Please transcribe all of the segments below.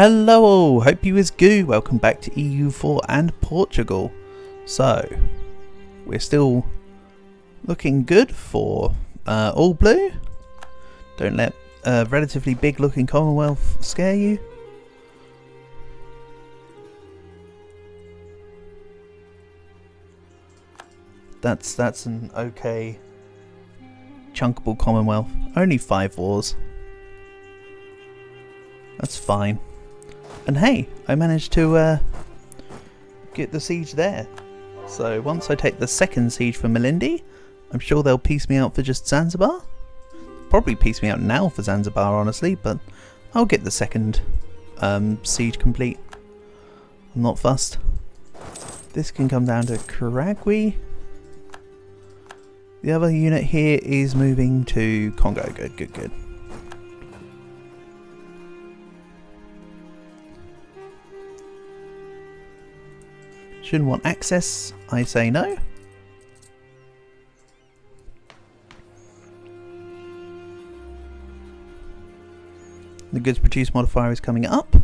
Hello all, hope you is good. Welcome back to EU4 and Portugal. So, we're still looking good for All Blue. Don't let a relatively big looking Commonwealth scare you. That's an okay chunkable Commonwealth. Only 5 wars. That's fine. And hey, I managed to get the siege there. So once I take the second siege for Millsy, I'm sure they'll piece me out for just Zanzibar. Probably piece me out now for Zanzibar, honestly, but I'll get the second siege complete. I'm not fussed. This can come down to Karagwe. The other unit here is moving to Congo. Good. Shouldn't want access, I say no. The goods produced modifier is coming up.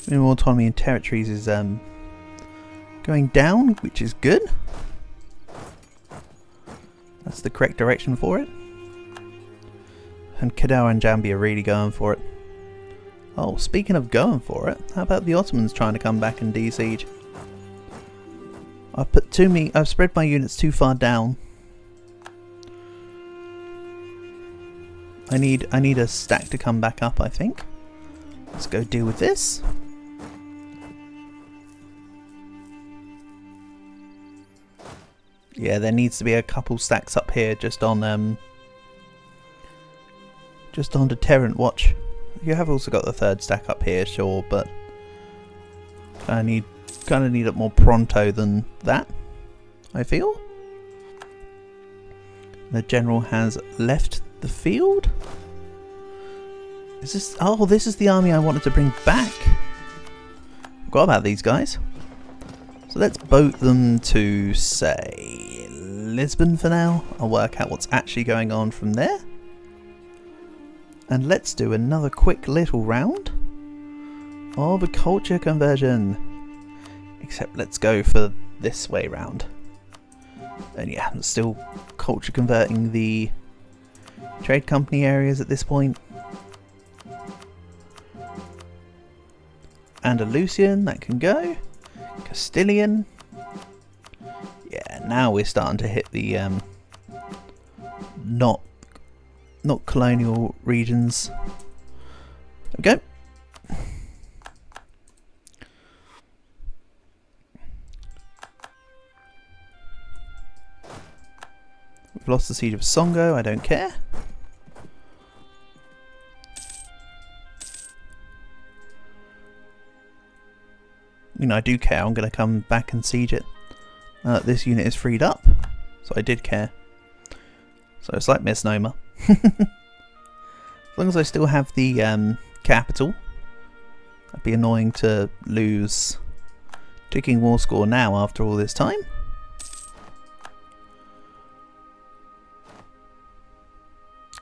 Minimum autonomy in territories is going down, which is good. That's the correct direction for it. And Kadao and Jambi are really going for it. Oh, speaking of going for it, how about the Ottomans trying to come back and de-siege? I've spread my units too far down. I need a stack to come back up, I think. Let's go deal with this. Yeah, there needs to be a couple stacks up here just on deterrent watch. You have also got the third stack up here, sure, but I kind of need it more pronto than that, I feel. The general has left the field. Is this? Oh, this is the army I wanted to bring back. Forgot about these guys. So let's boat them to, say, Lisbon for now. I'll work out what's actually going on from there. And let's do another quick little round of a culture conversion. Except let's go for this way round. And yeah, I'm still culture converting the trade company areas at this point. Andalusian, that can go. Castilian. Yeah, now we're starting to hit the not colonial regions. There we go. We've lost the siege of Songo, I don't care. You know, I do care, I'm going to come back and siege it. This unit is freed up, so I did care. So it's like misnomer. As long as I still have the capital. It'd be annoying to lose ticking war score now after all this time.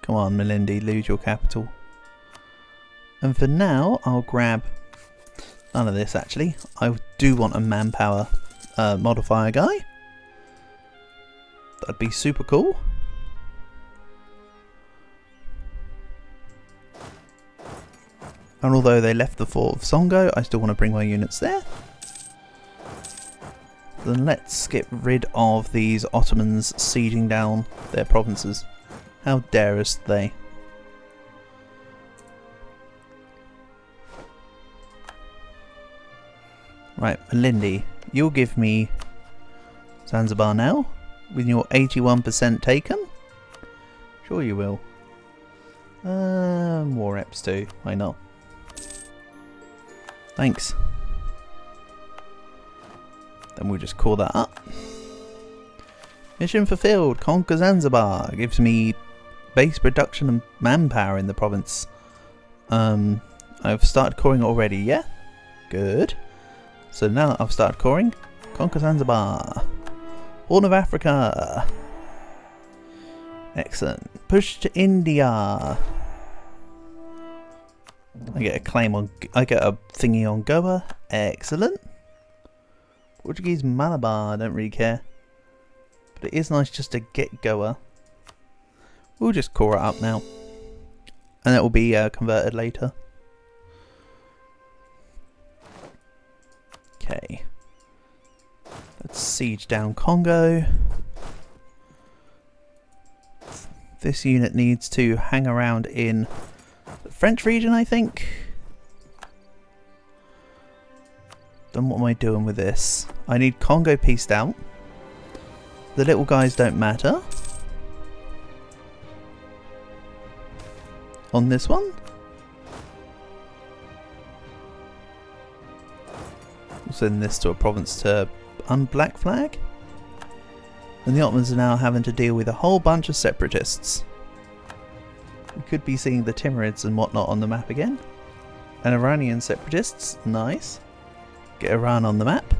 Come on, Millsy, lose your capital. And for now, I'll grab none of this actually. I do want a manpower modifier guy. That'd be super cool. And although they left the fort of Songo, I still want to bring my units there. Then let's get rid of these Ottomans sieging down their provinces. How darest they? Right, Millsy, you'll give me Zanzibar now, with your 81% taken? Sure you will. War reps too, why not? Thanks. Then we'll just call that up. Mission fulfilled. Conquer Zanzibar. Gives me base production and manpower in the province. I've started coring already, yeah? Good. So now that I've started coring, Conquer Zanzibar. Horn of Africa. Excellent. Push to India. I get a claim on. I get a thingy on Goa. Excellent. Portuguese Malabar. I don't really care, but it is nice just to get Goa. We'll just core it up now, and it will be converted later. Okay. Let's siege down Congo. This unit needs to hang around in the French region, I think. Then what am I doing with this? I need Congo pieced out. The little guys don't matter. On this one. We'll send this to a province to unblack flag. And the Ottomans are now having to deal with a whole bunch of separatists. We could be seeing the Timurids and whatnot on the map again. And Iranian separatists, nice. Get Iran on the map.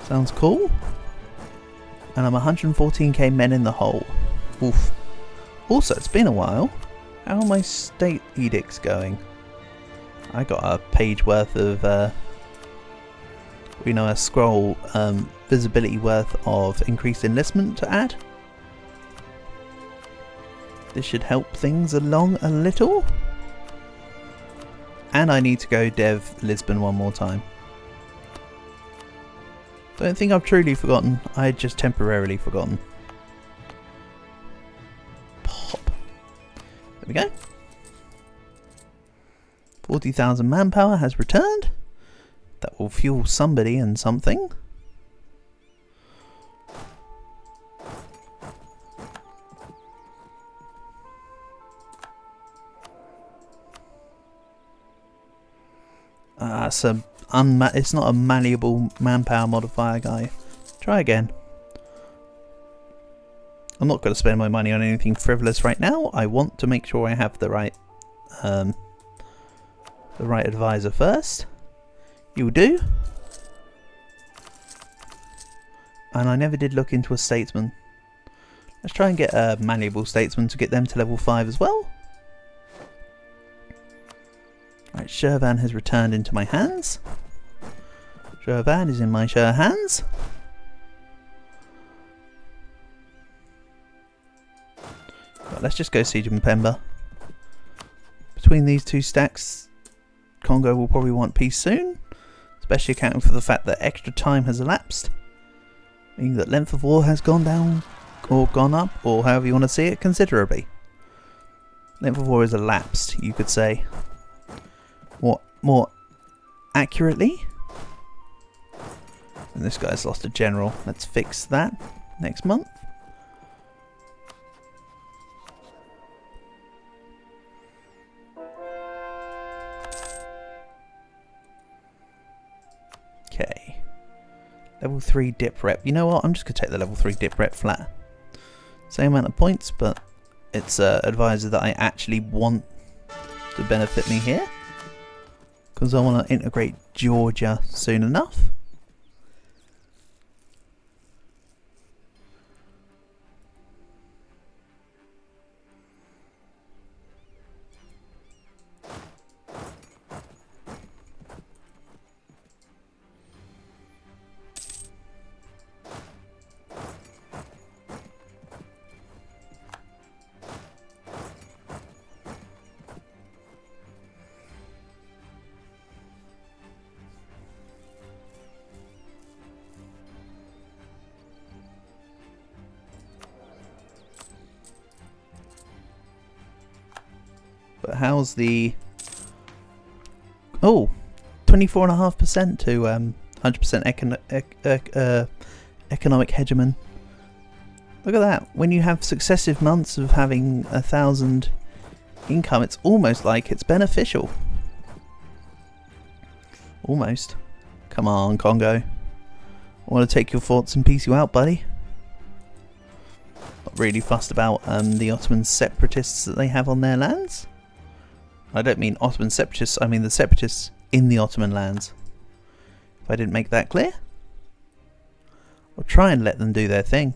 Sounds cool. And I'm 114k men in the hole. Oof. Also, it's been a while. How are my state edicts going? I got a page worth of, a scroll visibility worth of increased enlistment to add. This should help things along a little. And I need to go dev Lisbon one more time. Don't think I've truly forgotten. I had just temporarily forgotten. Pop. There we go. 40,000 manpower has returned. That will fuel somebody and something. It's not a malleable manpower modifier guy. Try again. I'm not going to spend my money on anything frivolous right now. I want to make sure I have the right advisor first. You do. And I never did look into a statesman. Let's try and get a malleable statesman to get them to level 5 as well. Right, Shirvan has returned into my hands. Shirvan is in my hands. Right, let's just go siege Mpemba. Between these two stacks, Congo will probably want peace soon, especially accounting for the fact that extra time has elapsed, meaning that length of war has gone down, or gone up, or however you want to see it, considerably. Length of war has elapsed, you could say. What more accurately? And this guy's lost a general. Let's fix that next month. Okay. Level 3 dip rep. You know what? I'm just going to take the level 3 dip rep flat. Same amount of points, but it's an advisor that I actually want to benefit me here. Because I want to integrate Georgia soon enough. But how's the... Oh! 24.5% to 100% economic hegemon. Look at that. When you have successive months of having 1,000 income, it's almost like it's beneficial. Almost. Come on, Congo. I want to take your forts and piece you out, buddy. Not really fussed about the Ottoman separatists that they have on their lands. I don't mean Ottoman separatists, I mean the separatists in the Ottoman lands. If I didn't make that clear. I'll try and let them do their thing.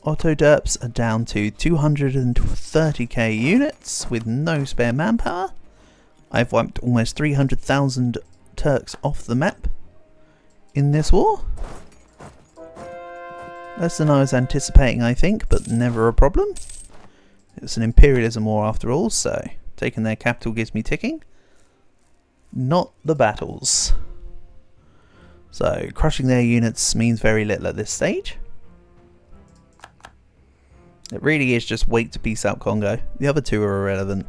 Auto derps are down to 230k units with no spare manpower. I've wiped almost 300,000 Turks off the map in this war. Less than I was anticipating, I think, but never a problem. It's an imperialism war after all, so taking their capital gives me ticking. Not the battles. So crushing their units means very little at this stage. It really is just wait to peace out Congo. The other two are irrelevant.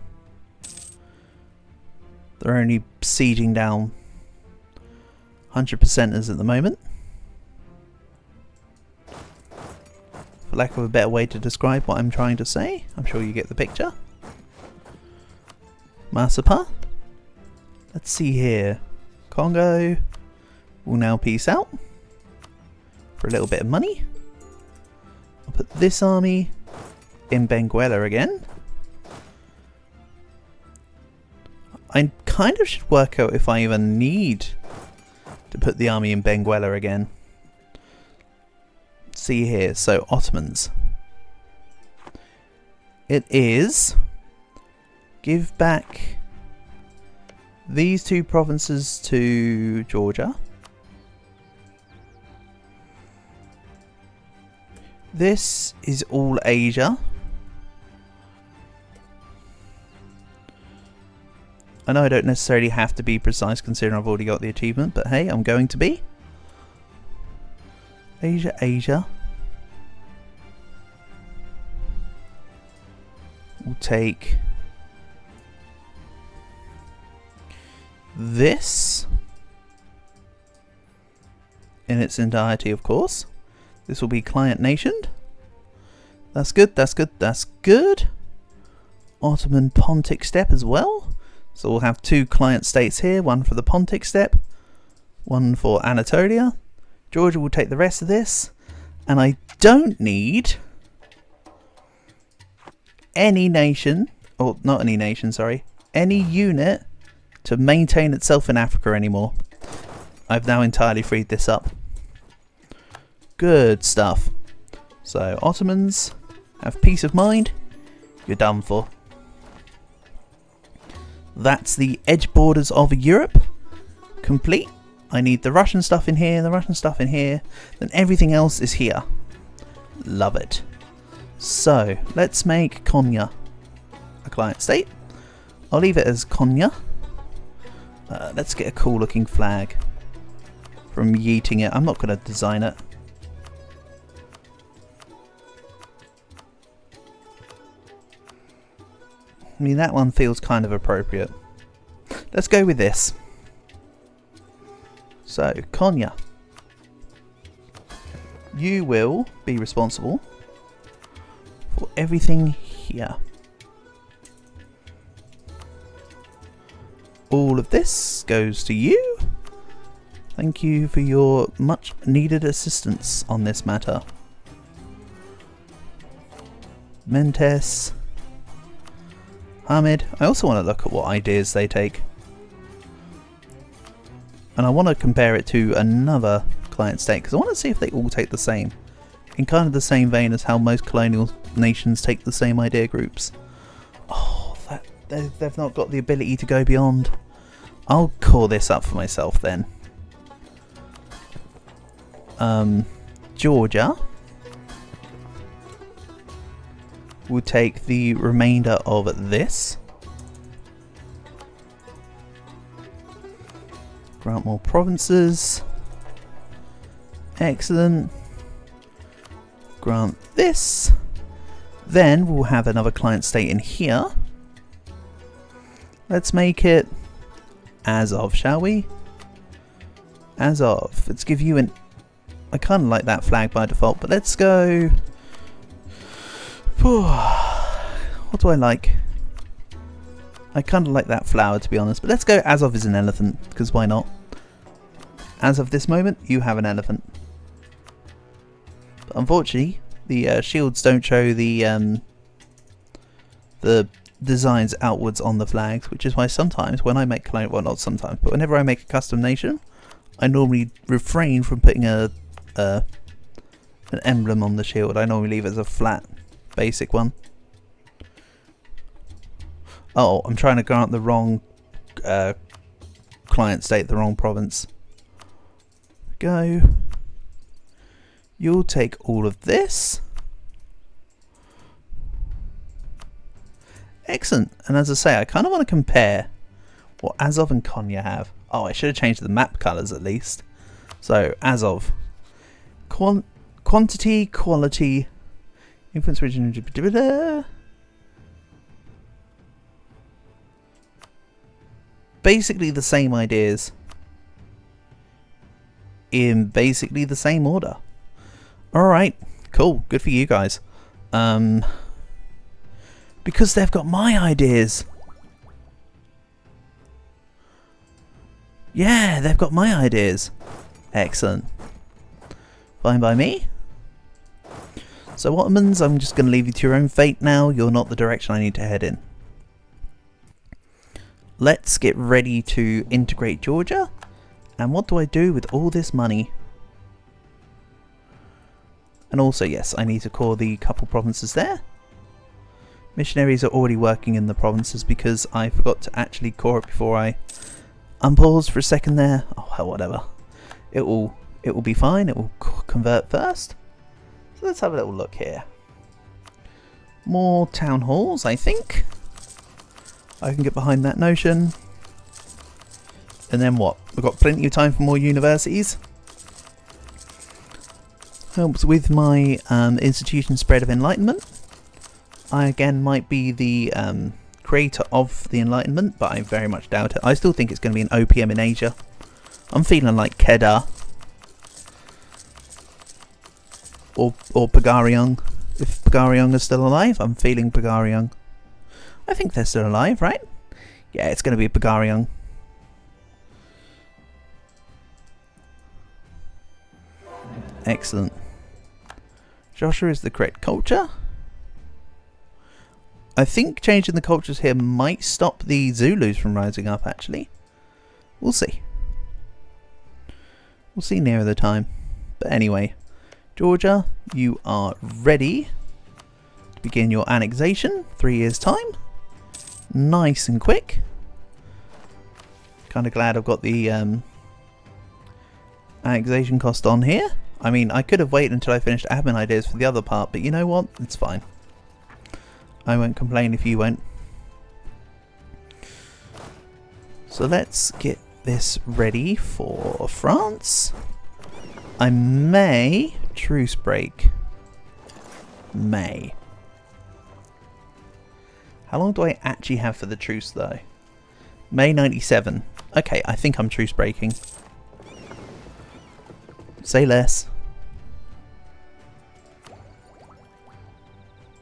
They're only sieging down 100%ers at the moment. For lack of a better way to describe what I'm trying to say, I'm sure you get the picture. Masapa. Let's see here. Congo will now peace out for a little bit of money. I'll put this army in Benguela again. I kind of should work out if I even need to put the army in Benguela again. See here, so Ottomans. It is give back these two provinces to Georgia. This is all Asia. I know I don't necessarily have to be precise considering I've already got the achievement, but hey, I'm going to be. Asia, Asia. We'll take this in its entirety, of course. This will be client nationed. That's good, that's good, that's good. Ottoman Pontic steppe as well. So we'll have two client states here, one for the Pontic steppe, one for Anatolia. Georgia will take the rest of this, and I don't need any nation, or not any nation, sorry, any unit to maintain itself in Africa anymore. I've now entirely freed this up. Good stuff. So Ottomans, have peace of mind, you're done for. That's the edge borders of Europe complete. I need the Russian stuff in here, the Russian stuff in here, then everything else is here. Love it. So, let's make Konya a client state. I'll leave it as Konya. Let's get a cool looking flag from yeeting it. I'm not going to design it. I mean, that one feels kind of appropriate. Let's go with this. So, Konya, you will be responsible for everything here. All of this goes to you. Thank you for your much needed assistance on this matter. Mentes, Hamid. I also want to look at what ideas they take. And I want to compare it to another client state because I want to see if they all take the same. In kind of the same vein as how most colonial nations take the same idea groups. Oh, they've not got the ability to go beyond. I'll call this up for myself then. Georgia will take the remainder of this. Grant more provinces. Excellent. Grant this. Then we'll have another client state in here. Let's make it Azov, shall we? Azov. Let's give you an... I kind of like that flag by default, but let's go... What do I like? I kind of like that flower, to be honest, but let's go Azov is an elephant, because why not? As of this moment, you have an elephant. But unfortunately, the shields don't show the designs outwards on the flags, which is why sometimes when I make, well, not sometimes, but whenever I make a custom nation, I normally refrain from putting a an emblem on the shield. I normally leave it as a flat, basic one. Oh, I'm trying to grant the wrong client state, the wrong province. Go. You'll take all of this. Excellent. And as I say, I kind of want to compare what Azov and Konya have. Oh, I should have changed the map colours at least. So, Azov. Quantity, quality, influence region. Basically the same ideas in basically the same order. Alright, cool, good for you guys. Because they've got my ideas. Yeah, they've got my ideas. Excellent. Fine by me. So Ottomans, I'm just going to leave you to your own fate now. You're not the direction I need to head in. Let's get ready to integrate Georgia. And what do I do with all this money? And also, yes, I need to core the couple provinces there. Missionaries are already working in the provinces because I forgot to actually core it before I unpause for a second there. Oh, hell, whatever. It will be fine. It will convert first. So let's have a little look here. More town halls, I think. I can get behind that notion. And then what? We've got plenty of time for more universities. Helps with my institution spread of enlightenment. I again might be the creator of the enlightenment, but I very much doubt it. I still think it's going to be an OPM in Asia. I'm feeling like Kedah. Or Pagariung. If Pagariung is still alive, I'm feeling Pagariung. I think they're still alive, right? Yeah, it's going to be Pagariung. Excellent. Joshua is the correct culture. I think changing the cultures here might stop the Zulus from rising up, actually. We'll see. We'll see nearer the time. But anyway, Georgia, you are ready to begin your annexation. 3 years' time. Nice and quick. Kind of glad I've got the annexation cost on here. I mean, I could have waited until I finished admin ideas for the other part, but you know what? It's fine. I won't complain if you won't. So let's get this ready for France. I may truce break. May. How long do I actually have for the truce though? May 97. Okay, I think I'm truce breaking. Say less.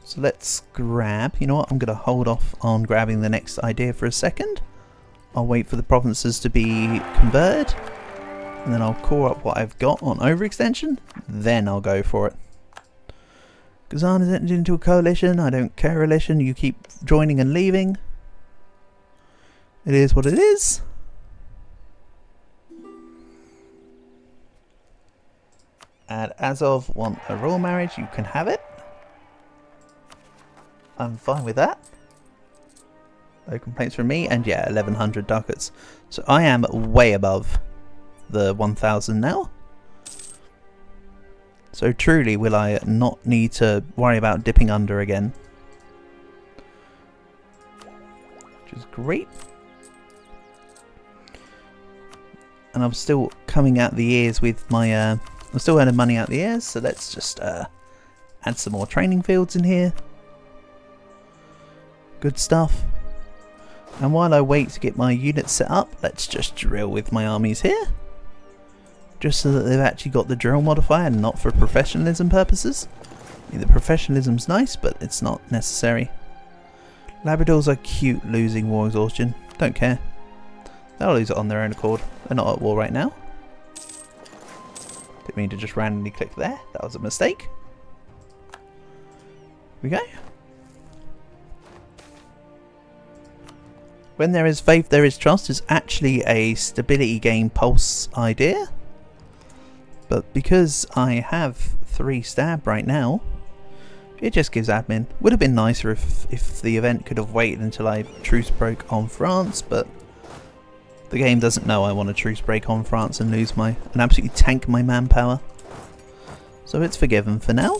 So let's grab, you know what, I'm going to hold off on grabbing the next idea for a second. I'll wait for the provinces to be converted. And then I'll core up what I've got on overextension. Then I'll go for it. Kazan is entered into a coalition. I don't care, coalition. You keep joining and leaving. It is what it is. And Azov want a royal marriage. You can have it. I'm fine with that. No complaints from me. And yeah, 1100 ducats. So I am way above the 1000 now. So truly will I not need to worry about dipping under again. Which is great. And I'm still coming out the ears with my... I'm still earning money out the ears. So let's just add some more training fields in here. Good stuff. And while I wait to get my units set up, let's just drill with my armies here. Just so that they've actually got the drill modifier and not for professionalism purposes. I mean, the professionalism's nice, but it's not necessary. Labradors are cute losing war exhaustion. Don't care. They'll lose it on their own accord. They're not at war right now. Didn't mean to just randomly click there. That was a mistake. Here we go. When there is faith, there is trust is actually a stability game pulse idea. But because I have 3 stab right now. It just gives admin. Would have been nicer if the event could have waited until I truce broke on France, but the game doesn't know I want to truce break on France and lose and absolutely tank my manpower. So it's forgiven for now.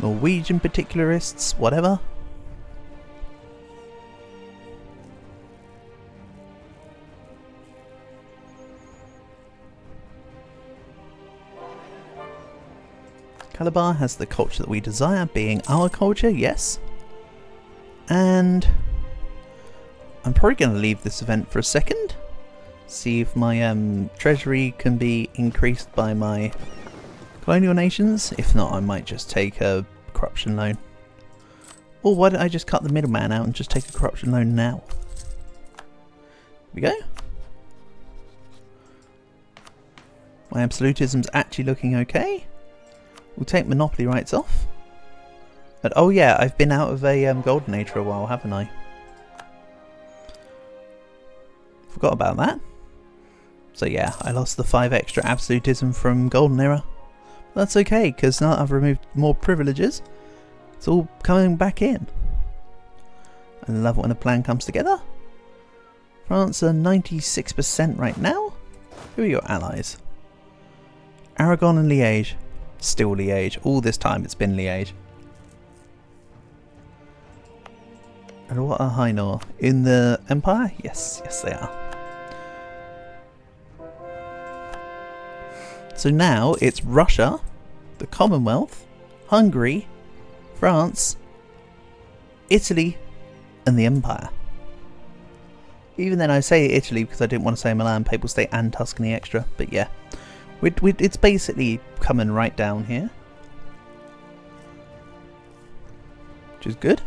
Norwegian particularists, whatever. Calabar has the culture that we desire, being our culture, yes. And I'm probably going to leave this event for a second. See if my treasury can be increased by my colonial nations. If not, I might just take a corruption loan. Or why don't I just cut the middleman out and just take a corruption loan now? Here we go. My absolutism's actually looking okay. We'll take monopoly rights off. But oh yeah, I've been out of a golden age for a while, haven't I? Forgot about that. So yeah, I lost the 5 extra absolutism from golden era. That's okay, because now that I've removed more privileges, it's all coming back in. I love it when a plan comes together. France are 96% right now. Who are your allies? Aragon and Liège. Still Liège. All this time it's been Liège. And what are Hainaut? In the Empire? Yes, yes they are. So now it's Russia, the Commonwealth, Hungary, France, Italy, and the Empire. Even then I say Italy because I didn't want to say Milan, Papal State and Tuscany extra, but yeah. It's basically coming right down here. Which is good.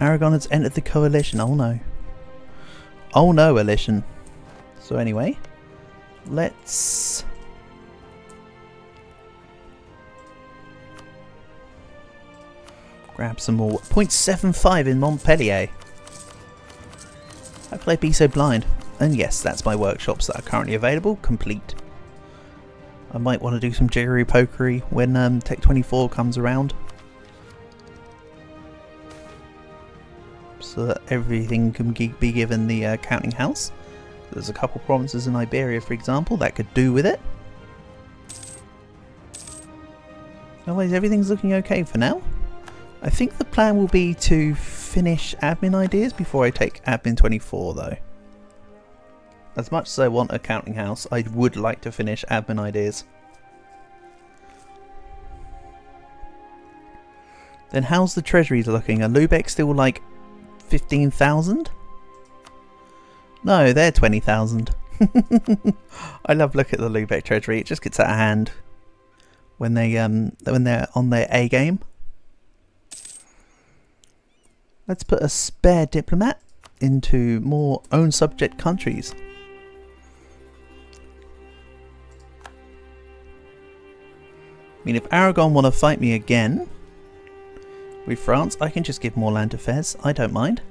Aragon has entered the coalition, oh no. Oh no, coalition. So anyway, let's grab some more. 0.75 in Montpellier. How could I be so blind? And yes, that's my workshops that are currently available, complete. I might want to do some jiggery pokery when Tech 24 comes around. So that everything can be given the counting house. There's a couple provinces in Iberia, for example, that could do with it. Otherwise, everything's looking okay for now. I think the plan will be to finish admin ideas before I take admin 24, though. As much as I want a counting house, I would like to finish admin ideas. Then how's the treasuries looking? Are Lubeck still like 15,000? No, they're 20,000. I love looking at the Lubeck treasury. It just gets out of hand when they're on their A game. Let's put a spare diplomat into more own subject countries. I mean, if Aragon want to fight me again with France, I can just give more land to Fez. I don't mind.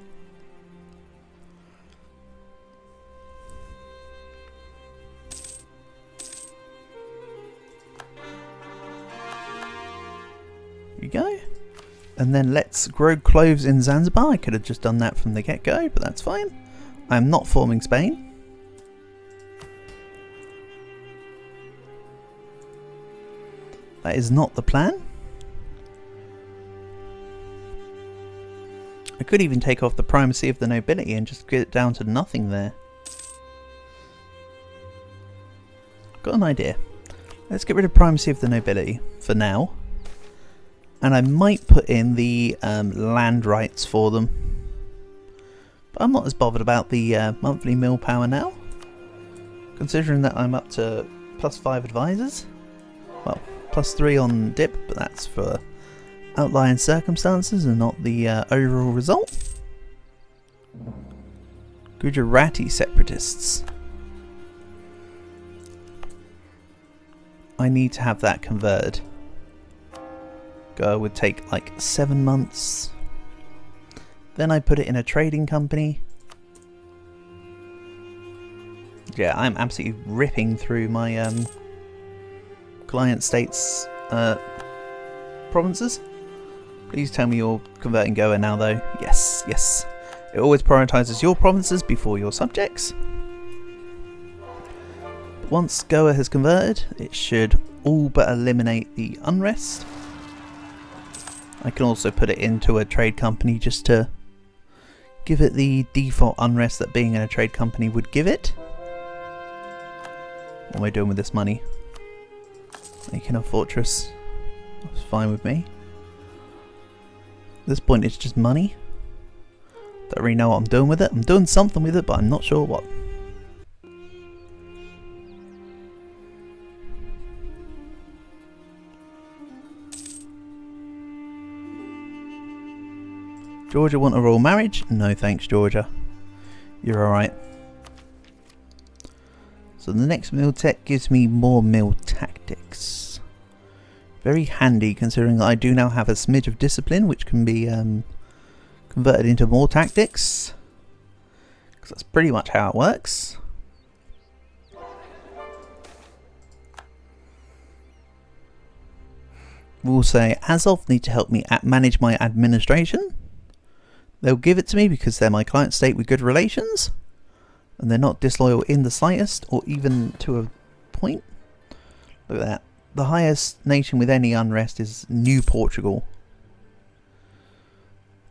Here we go. And then let's grow cloves in Zanzibar. I could have just done that from the get-go, but that's fine. I'm not forming Spain. That is not the plan. I could even take off the primacy of the nobility and just get it down to nothing there. Got an idea. Let's get rid of primacy of the nobility for now. And I might put in the land rights for them. But I'm not as bothered about the monthly mill power now. Considering that I'm up to +5 advisors. Well, +3 on dip, but that's for outlying circumstances and not the overall result. Gujarati separatists. I need to have that converted. Would take like 7 months. Then I put it in a trading company. Yeah, I'm absolutely ripping through my client states provinces. Please tell me you're converting Goa now though. Yes, yes. It always prioritises your provinces before your subjects. But once Goa has converted, it should all but eliminate the unrest. I can also put it into a trade company just to give it the default unrest that being in a trade company would give it. What am I doing with this money? Making a fortress. That's fine with me. At this point it's just money. Don't really know what I'm doing with it. I'm doing something with it, but I'm not sure what. Georgia want a royal marriage? No thanks, Georgia. You're alright. So the next mill tech gives me more mill tactics. Very handy considering that I do now have a smidge of discipline which can be converted into more tactics. Because that's pretty much how it works. We'll say Azov need to help me manage my administration. They'll give it to me because they're my client state with good relations. And they're not disloyal in the slightest, or even to a point. Look at that. The highest nation with any unrest is New Portugal.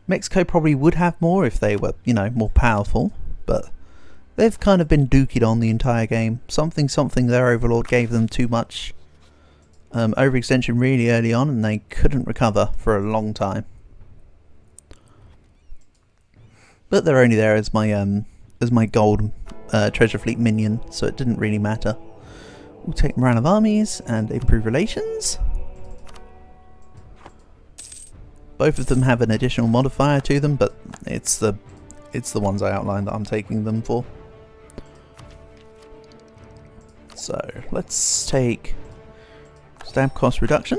Mexico probably would have more if they were, you know, more powerful. But they've kind of been dookied on the entire game. Something their overlord gave them too much overextension really early on, and they couldn't recover for a long time. But they're only there as my gold treasure fleet minion, so it didn't really matter. We'll take morale of armies and improve relations. Both of them have an additional modifier to them, but it's the ones I outlined that I'm taking them for. So let's take stamp cost reduction.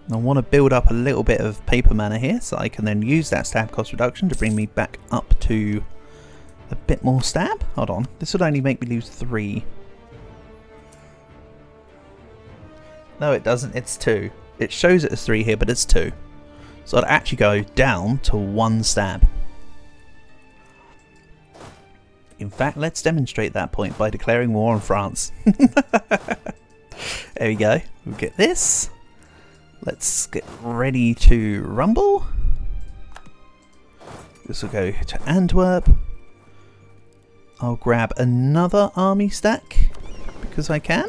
I want to build up a little bit of paper mana here so I can then use that stab cost reduction to bring me back up to a bit more stab. Hold on, this would only make me lose 3. No it doesn't, it's 2. It shows it as 3 here, but it's 2. So I'd actually go down to 1 stab. In fact, let's demonstrate that point by declaring war on France. There we go, we'll get this. Let's get ready to rumble. This will go to Antwerp. I'll grab another army stack because I can.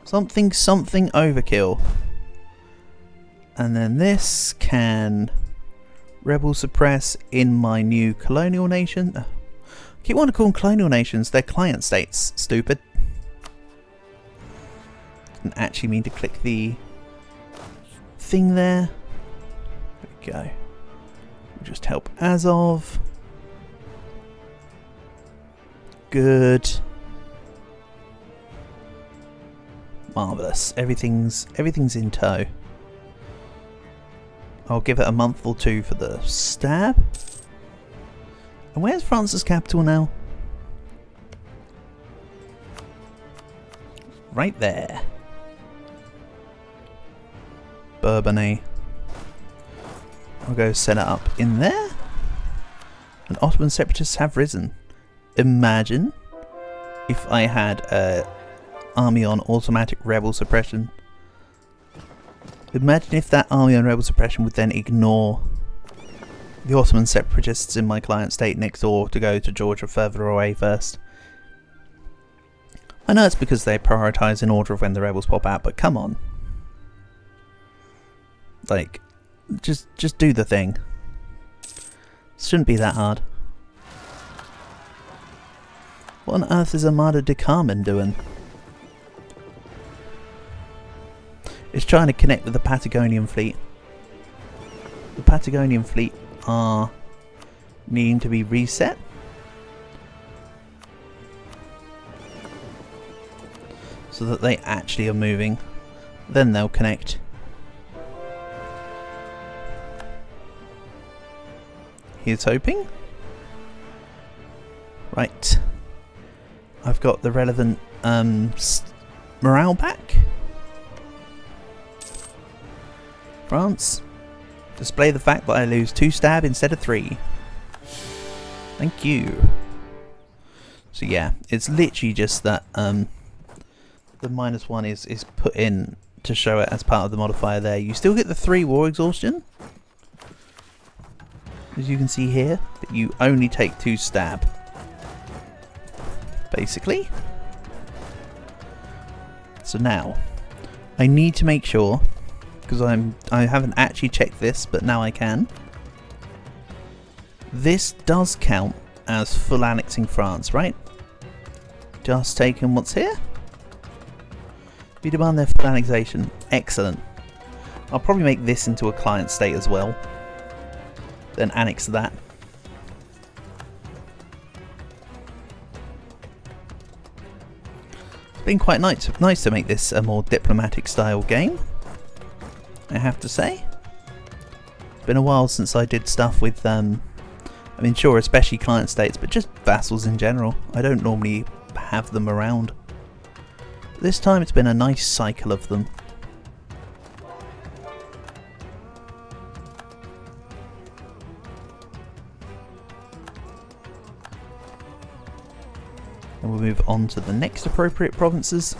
Something overkill. And then this can rebel suppress in my new colonial nation. I keep wanting to call them colonial nations. They're client states. Stupid. Didn't actually mean to click the thing there. There we go. We'll just help Azov. Good. Marvellous. Everything's in tow. I'll give it a month or 2 for the stab. And where's France's capital now? Right there. Bourbonnais. I'll go set it up in there. And Ottoman separatists have risen. Imagine if I had an army on automatic rebel suppression. Imagine if that army on rebel suppression would then ignore the Ottoman separatists in my client state next door to go to Georgia further away first. I know it's because they prioritise in order of when the rebels pop out, but come on. Like, just do the thing. Shouldn't be that hard. What on earth is Armada de Carmen doing? It's trying to connect with the Patagonian fleet. The Patagonian fleet are needing to be reset. So that they actually are moving. Then they'll connect. Here's hoping. Right. I've got the relevant morale back. France. Display the fact that I lose 2 stab instead of 3. Thank you. So yeah, it's literally just that the -1 is put in to show it as part of the modifier there. You still get the 3 war exhaustion, as you can see here, but you only take 2 stab, basically. So now, I need to make sure, because I haven't actually checked this, but now I can. This does count as full annexing France, right? Just taking what's here. We demand their full annexation. Excellent. I'll probably make this into a client state as well. Then annex that. It's been quite nice to make this a more diplomatic style game, I have to say. It's been a while since I did stuff with, I mean sure, especially client states, but just vassals in general. I don't normally have them around. This time it's been a nice cycle of them. And we'll move on to the next appropriate provinces.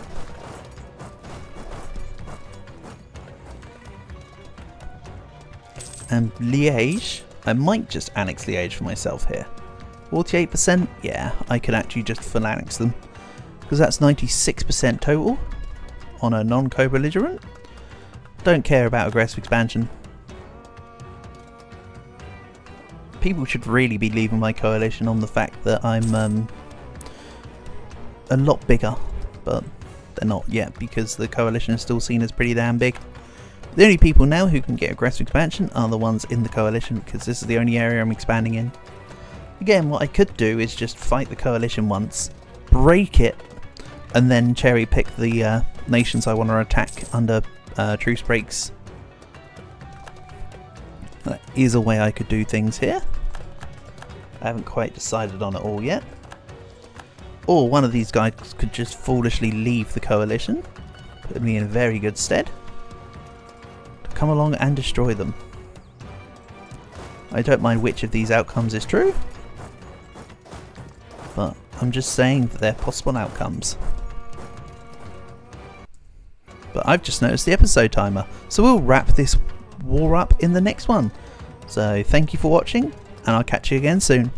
And Liège, I might just annex Liège for myself here. 48%? Yeah, I could actually just full annex them. Because that's 96% total on a non-co-belligerent. Don't care about aggressive expansion. People should really be leaving my coalition on the fact that I'm a lot bigger, but they're not yet because the coalition is still seen as pretty damn big. The only people now who can get aggressive expansion are the ones in the coalition, because this is the only area I'm expanding in. Again, what I could do is just fight the coalition once, break it, and then cherry pick the nations I want to attack under truce breaks. That is a way I could do things here. I haven't quite decided on it all yet. Or one of these guys could just foolishly leave the coalition, put me in very good stead to come along and destroy them. I don't mind which of these outcomes is true, but I'm just saying that they're possible outcomes. But I've just noticed the episode timer, so we'll wrap this war up in the next one. So thank you for watching, and I'll catch you again soon.